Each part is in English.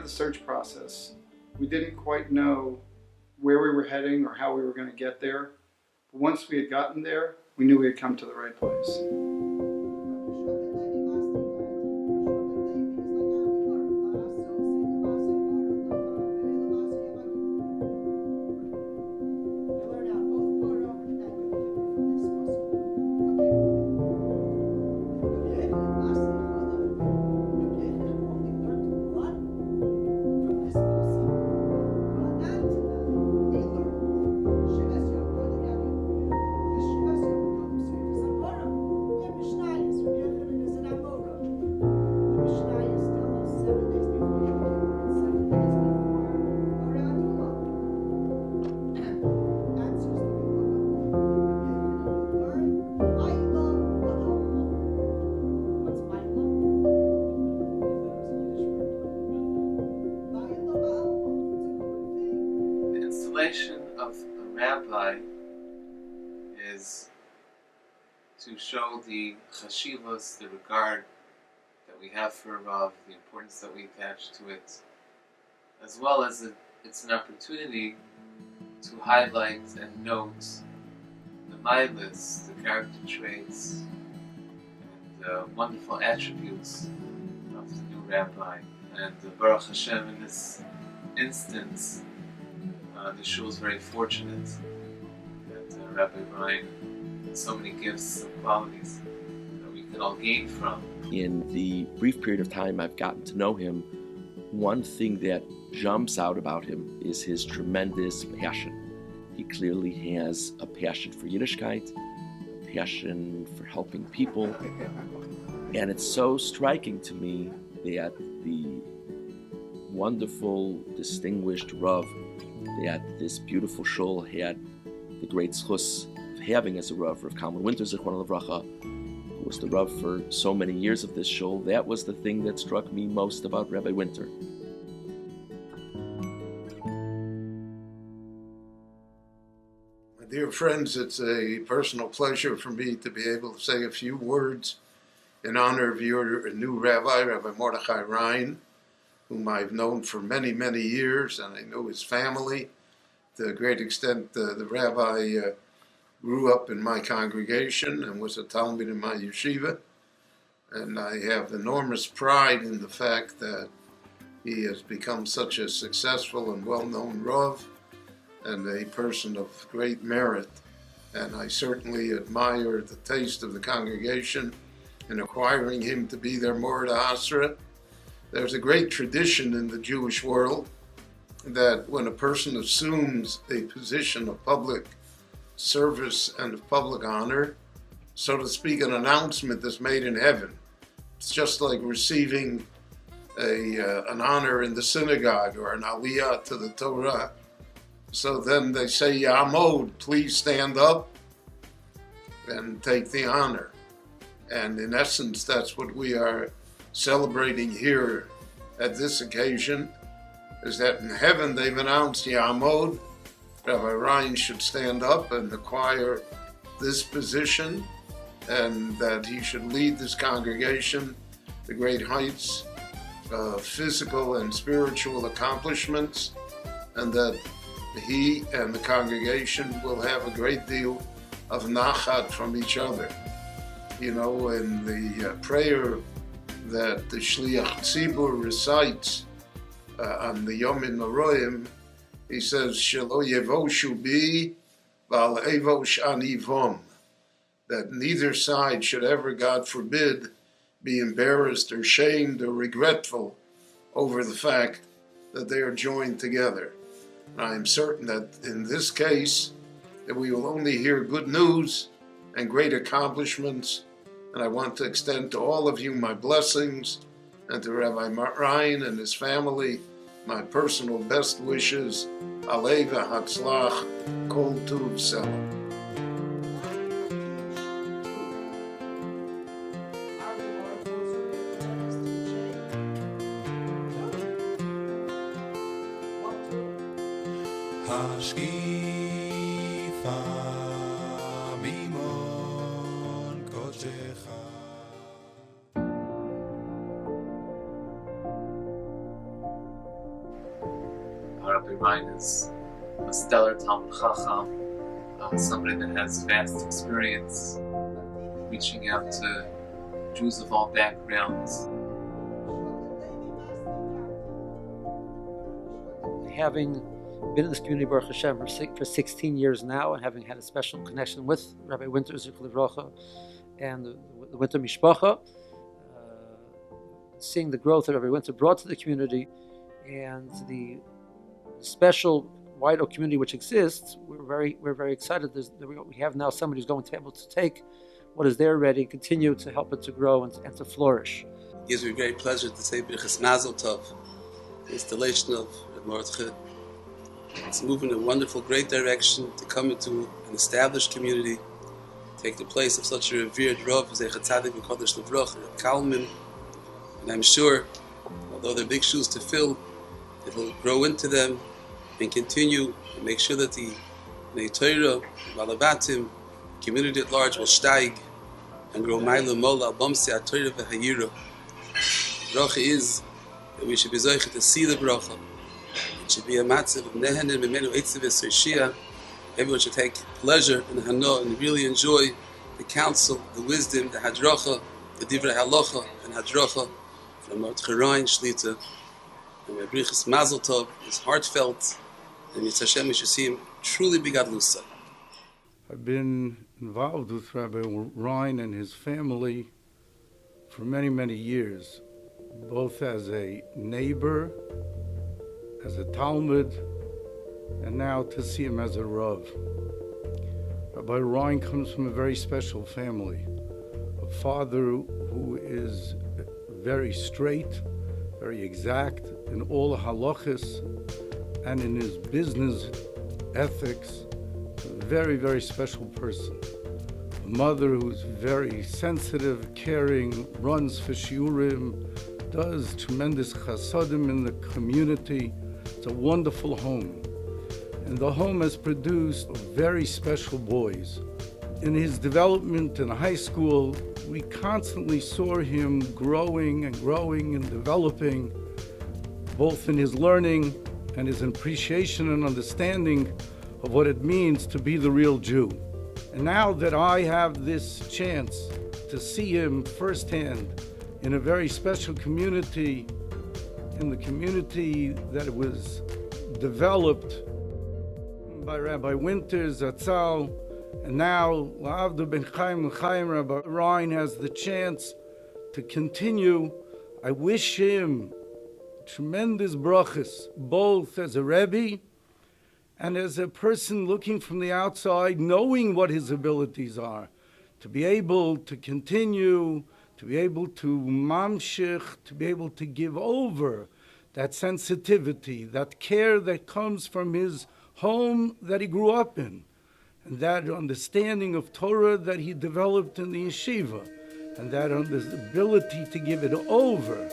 of the search process. We didn't quite know where we were heading or how we were going to get there. But once we had gotten there, we knew we had come to the right place. Of a rabbi is to show the chashivos, the regard that we have for a Rav, the importance that we attach to it, as well as it's an opportunity to highlight and note the milas, the character traits, and the wonderful attributes of the new rabbi. And Baruch Hashem, in this instance, the shul is very fortunate that Rabbi Rhine has so many gifts and qualities that we can all gain from. In the brief period of time I've gotten to know him, one thing that jumps out about him is his tremendous passion. He clearly has a passion for Yiddishkeit, a passion for helping people, and it's so striking to me that the wonderful, distinguished Rav that this beautiful shul had the great zchus of having as a Rav Kalman Winter, Zichron Livracha, who was the Rav for so many years of this shul. That was the thing that struck me most about Rabbi Winter. My dear friends, it's a personal pleasure for me to be able to say a few words in honor of your new rabbi, Rabbi Mordechai Rhine, whom I've known for many, many years, and I know his family. To a great extent, the rabbi grew up in my congregation and was a talmid in my yeshiva. And I have enormous pride in the fact that he has become such a successful and well-known Rav and a person of great merit. And I certainly admire the taste of the congregation in acquiring him to be their Morad HaAsra. There's a great tradition in the Jewish world that when a person assumes a position of public service and of public honor, so to speak, an announcement is made in heaven. It's just like receiving an honor in the synagogue or an aliyah to the Torah. So then they say, Yamod, please stand up and take the honor. And in essence, that's what we are celebrating here at this occasion, is that in heaven they've announced Yamod, Rabbi Rhine should stand up and acquire this position, and that he should lead this congregation to great heights of physical and spiritual accomplishments, and that he and the congregation will have a great deal of nachat from each other. You know, in the prayer that the Shliach Tzibur recites on the Yom Noraim, he says, Shelo Yevoshu bi val evosh anivom, that neither side should ever, God forbid, be embarrassed or shamed or regretful over the fact that they are joined together. And I am certain that in this case, that we will only hear good news and great accomplishments. And I want to extend to all of you my blessings, and to Rabbi Rhine and his family my personal best wishes. Alei v'hatzlach, kol tuv selam. Rabbi Rhine is a stellar Talmud Chacham, somebody that has vast experience reaching out to Jews of all backgrounds. Having been in this community, Baruch Hashem, for 16 years now, and having had a special connection with Rabbi Winter, Zichron Livrocha, and the Winter Mishpacha, seeing the growth that Rabbi Winter brought to the community, and the special wider community which exists, we're very excited. We have now somebody who's going to be able to take what is there already and continue to help it to grow and to flourish. It gives me great pleasure to say Birchas Mazel Tov, the installation of Mordechai. It's moving in a wonderful, great direction to come into an established community, take the place of such a revered Rav, Zecher Tzadik V'Kodesh Livrocha, Rav Kalman. And I'm sure, although they're big shoes to fill, it will grow into them and continue and make sure that the Torah, Balabatim, community at large will steig and grow Maila Mola, Bomsi, Torah V'Hayira. Bracha is that we should be zoiche to see the bracha. It should be a matzav of nehenim mimenu eitzav v'sershia. Everyone should take pleasure in hana and really enjoy the counsel, the wisdom, the hadracha, the divrei halacha and hadracha from Rabbi Rhine Shlita. And my Birchas Mazel Tov is heartfelt, and Yitzhak Hashem we should see him truly begadlusa. I've been involved with Rabbi Rhine and his family for many, many years, both as a neighbor, as a Talmud, and now to see him as a Rav. Rabbi Rhine comes from a very special family, a father who is very straight, very exact in all the halachas, and in his business ethics, a very, very special person. A mother who's very sensitive, caring, runs for shiurim, does tremendous chasadim in the community. It's a wonderful home. And the home has produced very special boys. In his development in high school, we constantly saw him growing and developing, both in his learning and his appreciation and understanding of what it means to be the real Jew. And now that I have this chance to see him firsthand in a very special community, in the community that was developed by Rabbi Winter, Zatzal, and now L'Avdu Ben Chaim L'Chaim, Rabbi Rhine has the chance to continue. I wish him tremendous brachas, both as a Rebbe and as a person looking from the outside, knowing what his abilities are, to be able to continue, to be able to mamshich, to be able to give over that sensitivity, that care that comes from his home that he grew up in, and that understanding of Torah that he developed in the yeshiva, and that ability to give it over.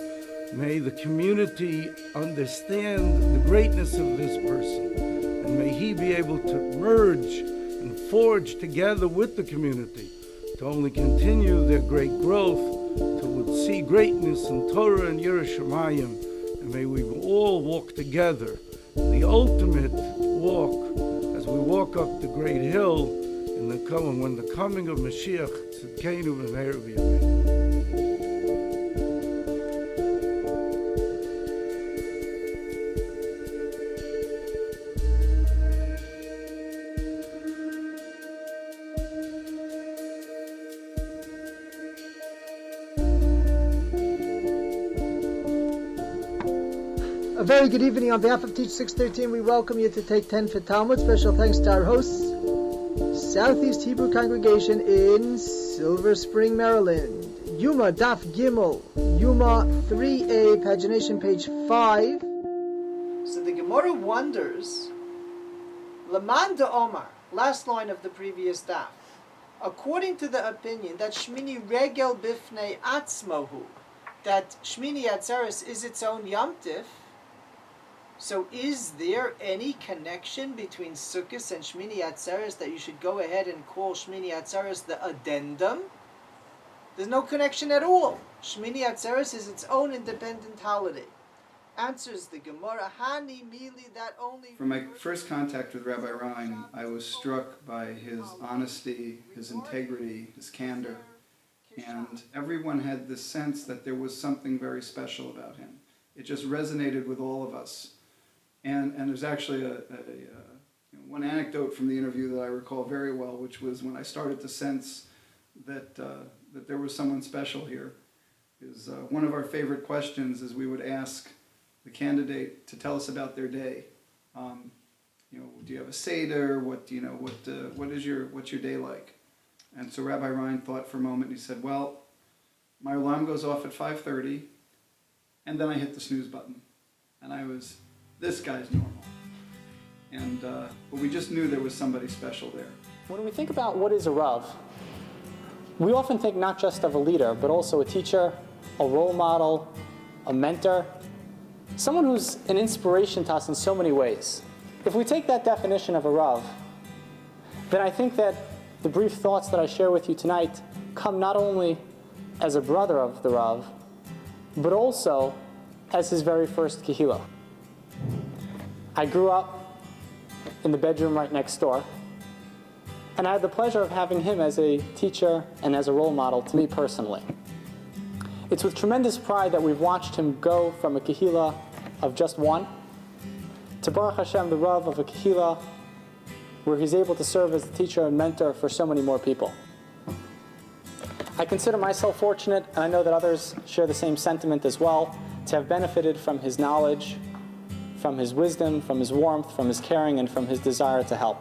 May the community understand the greatness of this person, and may he be able to merge and forge together with the community to only continue their great growth, to see greatness in Torah and Yerushalayim, and may we all walk together the ultimate walk as we walk up the great hill in the coming, when the coming of Mashiach Tzidkenu B'meir B'yameinu. A very good evening. On behalf of Teach 613, we welcome you to Take 10 for Talmud. Special thanks to our hosts, Southeast Hebrew Congregation in Silver Spring, Maryland. Yuma Daf Gimel, Yuma 3a, pagination page 5. So the Gemara wonders, Laman de Omar, last line of the previous daf. According to the opinion that Shmini Regel Bifnei Atzmohu, that Shmini Atzeres is its own Yom Tif, so is there any connection between Sukkot and Shmini Atzeres that you should go ahead and call Shmini Atzeres the addendum? There's no connection at all. Shmini Atzeres is its own independent holiday. answers the Gemara, Hani Mili, that only... From my first contact with Rabbi Rhine, I was struck by his honesty, his integrity, his candor. And everyone had this sense that there was something very special about him. It just resonated with all of us. And there's actually one anecdote from the interview that I recall very well, which was when I started to sense that there was someone special here. Is one of our favorite questions is we would ask the candidate to tell us about their day. Do you have a seder? What's your day like? And so Rabbi Rhine thought for a moment and he said, well, my alarm goes off at 5:30 and then I hit the snooze button. And this guy's normal. And but we just knew there was somebody special there. When we think about what is a Rav, we often think not just of a leader, but also a teacher, a role model, a mentor, someone who's an inspiration to us in so many ways. If we take that definition of a Rav, then I think that the brief thoughts that I share with you tonight come not only as a brother of the Rav, but also as his very first kehillah. I grew up in the bedroom right next door, and I had the pleasure of having him as a teacher and as a role model to me personally. It's with tremendous pride that we've watched him go from a kehillah of just one to Baruch Hashem, the Rav of a kehillah, where he's able to serve as a teacher and mentor for so many more people. I consider myself fortunate, and I know that others share the same sentiment as well, to have benefited from his knowledge, from his wisdom, from his warmth, from his caring, and from his desire to help.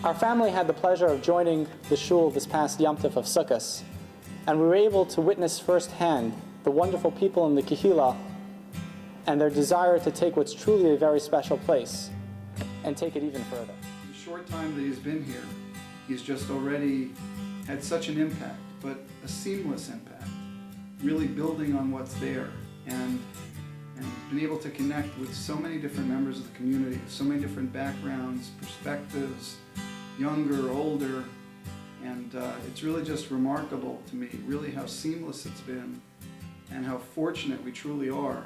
Our family had the pleasure of joining the shul this past Yom Tov of Sukkot, and we were able to witness firsthand the wonderful people in the kehillah and their desire to take what's truly a very special place and take it even further. In the short time that he's been here, he's just already had such an impact, but a seamless impact, really building on what's there and been able to connect with so many different members of the community, so many different backgrounds, perspectives, younger, older, and it's really just remarkable to me, really how seamless it's been and how fortunate we truly are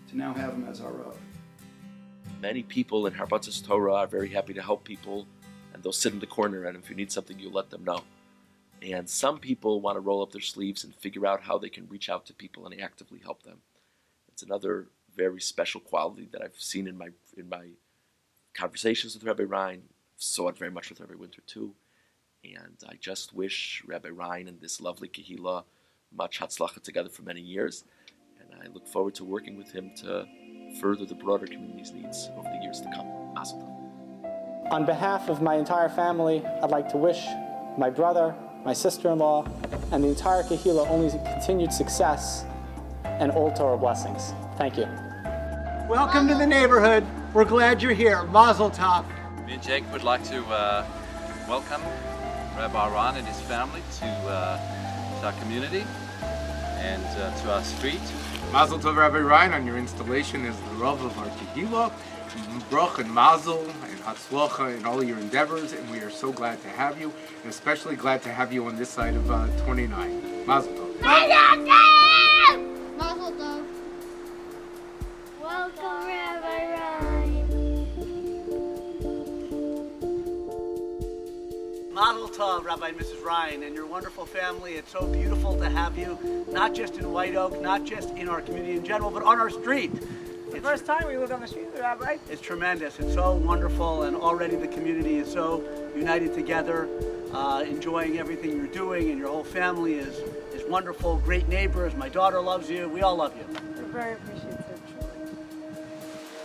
to now have him as our Rav. Many people in Harbatzas Torah are very happy to help people, and they'll sit in the corner, and if you need something, you let them know. And some people want to roll up their sleeves and figure out how they can reach out to people and actively help them. It's another very special quality that I've seen in my conversations with Rabbi Rhine. Saw it very much with Rabbi Winter too. And I just wish Rabbi Rhine and this lovely kehillah much hatzlacha together for many years. And I look forward to working with him to further the broader community's needs over the years to come. Mazel tov. On behalf of my entire family, I'd like to wish my brother, my sister-in-law, and the entire kehillah only continued success and all Torah blessings. Thank you. Welcome to the neighborhood. We're glad you're here. Mazel tov. Me and Jake would like to welcome Rabbi Rhine and his family to our community and to our street. Mazel tov, Rabbi Rhine, on your installation as the Rav of our kehillah. Brach and mazel and hatzlacha in all your endeavors, and we are so glad to have you, and especially glad to have you on this side of 29. Mazel tov. Mazel tov. Welcome, Rabbi Rhine. Mazel tov, Rabbi and Mrs. Rhine, and your wonderful family. It's so beautiful to have you, not just in White Oak, not just in our community in general, but on our street. The first time we lived on the street, Rabbi. It's tremendous. It's so wonderful, and already the community is so united together, enjoying everything you're doing, and your whole family is wonderful, great neighbors. My daughter loves you. We all love you. We're very appreciative, truly.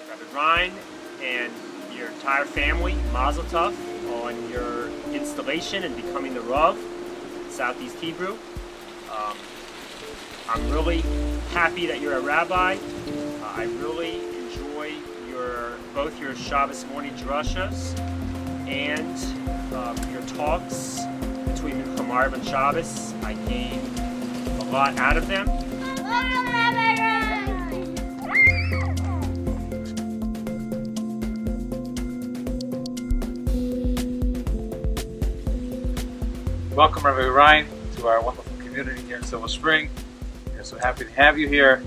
Rabbi Rhine and your entire family, Mazel Tov on your installation and becoming the Rav, Southeast Hebrew. I'm really happy that you're a rabbi. I really enjoy both your Shabbos morning drashas and your talks between Mincha Maariv and Shabbos. I gain a lot out of them. Welcome, Rabbi Rhine, to our wonderful community here in Silver Spring. We're so happy to have you here.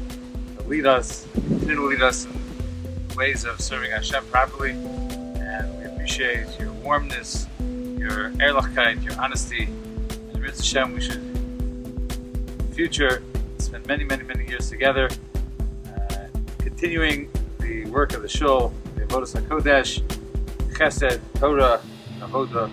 lead us, continue to lead us in ways of serving Hashem properly. And we appreciate your warmness, your ehrlichkeit, your honesty. And Ritz Hashem, we should, in the future, spend many, many, many years together, continuing the work of the Shul, the Avodas HaKodesh, Chesed, Torah, Avodah,